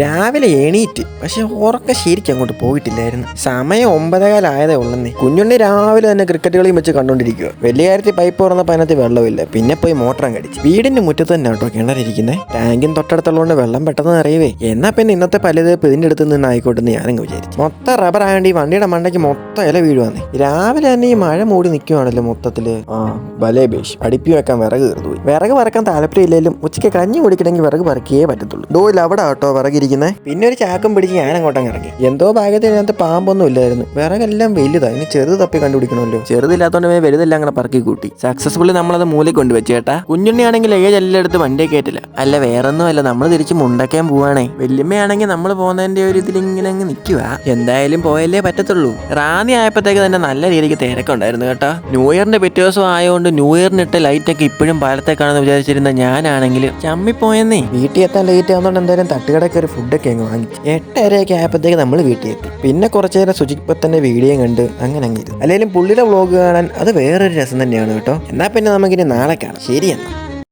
രാവിലെ എണീറ്റ്, പക്ഷെ ഉറക്കം ശരിക്കും അങ്ങോട്ട് പോയിട്ടില്ലായിരുന്നു. സമയം 9:15 ഉള്ളന്നേ. കുഞ്ഞുണ്ണി രാവിലെ തന്നെ ക്രിക്കറ്റ് കളിയും വെച്ച് കണ്ടോണ്ടിരിക്കുക. വലിയ കാര്യത്തിൽ പൈപ്പ് തുറന്നപ്പോൾ അതിനകത്ത് വെള്ളമില്ല. പിന്നെ പോയി മോട്ടറും കടിച്ചു. വീടിന്റെ മുറ്റത്ത് തന്നെ കേട്ടോ കിണറിരിക്കുന്നത്. ടാങ്കും തൊട്ടടുത്തുള്ളതുകൊണ്ട് വെള്ളം പെട്ടെന്ന് അറിയവേ. എന്നാ പിന്നെ ഇന്നത്തെ പലതേപ്പ് ഇതിന്റെ അടുത്ത് നിന്ന് ആയിക്കോട്ടെ എന്ന് ഞാനങ്ങ് വിചാരിച്ചു. മൊത്തം റബ്ബർ ആയതുകൊണ്ട് ഈ വണ്ടിയുടെ മണ്ടയ്ക്ക് മൊത്തം ഇല വീഴുവാന്നേ. രാവിലെ തന്നെ ഈ മഴ മൂടി നിൽക്കുവാണല്ലോ മൊത്തത്തില്. ബലേബേഷ് അടുപ്പി വെക്കാൻ വിറക് കയറുപോയി. വിറക് പറക്കാൻ താല്പര്യമില്ലെങ്കിലും ഉച്ചയ്ക്ക് കഞ്ഞി കുടിക്കണമെങ്കിൽ വിറക് പറക്കിയേ പറ്റത്തുള്ളൂ. ഡോയിൽ അവിടെ കേട്ടോ വിറകിരിക്കുന്നത്. പിന്നെ ഒരു ചാക്കും പിടിച്ച് ഞാൻ അങ്ങോട്ടങ്ങ് ഇറങ്ങി. എന്തോ ഭാഗ്യത്തിനകത്ത് പാമ്പൊന്നും ഇല്ലായിരുന്നു. വിറകെല്ലാം വലുതാ. ഇനി ചെറുത് തപ്പി കണ്ടുപിടിക്കണമല്ലോ. ചെറുതില്ലാത്തോണ്ട് വലുതെല്ലാം അങ്ങനെ പറക്കി കൂട്ടി. സക്സസ്ഫുള്ളി നമ്മളത് മൂലയ്ക്ക് കൊണ്ടുവച്ചു കേട്ടാ. കുഞ്ഞുണ്ണിയാണെങ്കിൽ ഏജ് എല്ലാം എടുത്ത് വണ്ടിയെ കയറ്റില്ല. അല്ല വേറൊന്നും അല്ല, നമ്മൾ തിരിച്ച് മുണ്ടക്കാൻ പോവാണേ. വല്യമ്മയാണെങ്കിൽ നമ്മൾ പോകുന്നതിന്റെ ഒരു ഇതിൽ ഇങ്ങനെ അങ്ങ് നിൽക്കുക. എന്തായാലും പോയല്ലേ പറ്റത്തുള്ളൂ. റാന്നി ആയപ്പോഴത്തേക്ക് തന്നെ നല്ല രീതിക്ക് തിരക്കുണ്ടായിരുന്നു കേട്ടോ. ന്യൂ ഇയറിന്റെ പിറ്റേ ദിവസം ആയതുകൊണ്ട് ന്യൂ ഇയറിനിട്ട് ലൈറ്റൊക്കെ ഇപ്പോഴും പാലത്തേക്കാണെന്ന് വിചാരിച്ചിരുന്ന ഞാനാണെങ്കിൽ ചമ്മിപ്പോയെന്നേ. വീട്ടിൽ എത്താൻ ലേറ്റ് ആവുന്നതുകൊണ്ട് എന്തായാലും തട്ടുകടയ്ക്ക് ഒരു ഫുഡൊക്കെ അങ്ങ് വാങ്ങിച്ചു. 8:30 ആയപ്പോഴത്തേക്ക് നമ്മൾ വീട്ടിൽ എത്തി. പിന്നെ കുറച്ചു നേരം സുജിപ്പത്തന്റെ വീഡിയോ കണ്ട് അങ്ങനെ അങ്ങിരുന്നു. അല്ലെങ്കിലും പുള്ളിയുടെ വ്ളോഗ് കാണാൻ അത് വേറൊരു രസം തന്നെയാണ് കേട്ടോ. എന്നാൽ പിന്നെ നമുക്കിനി നാളെ കാണാം. ശരി എന്നാ.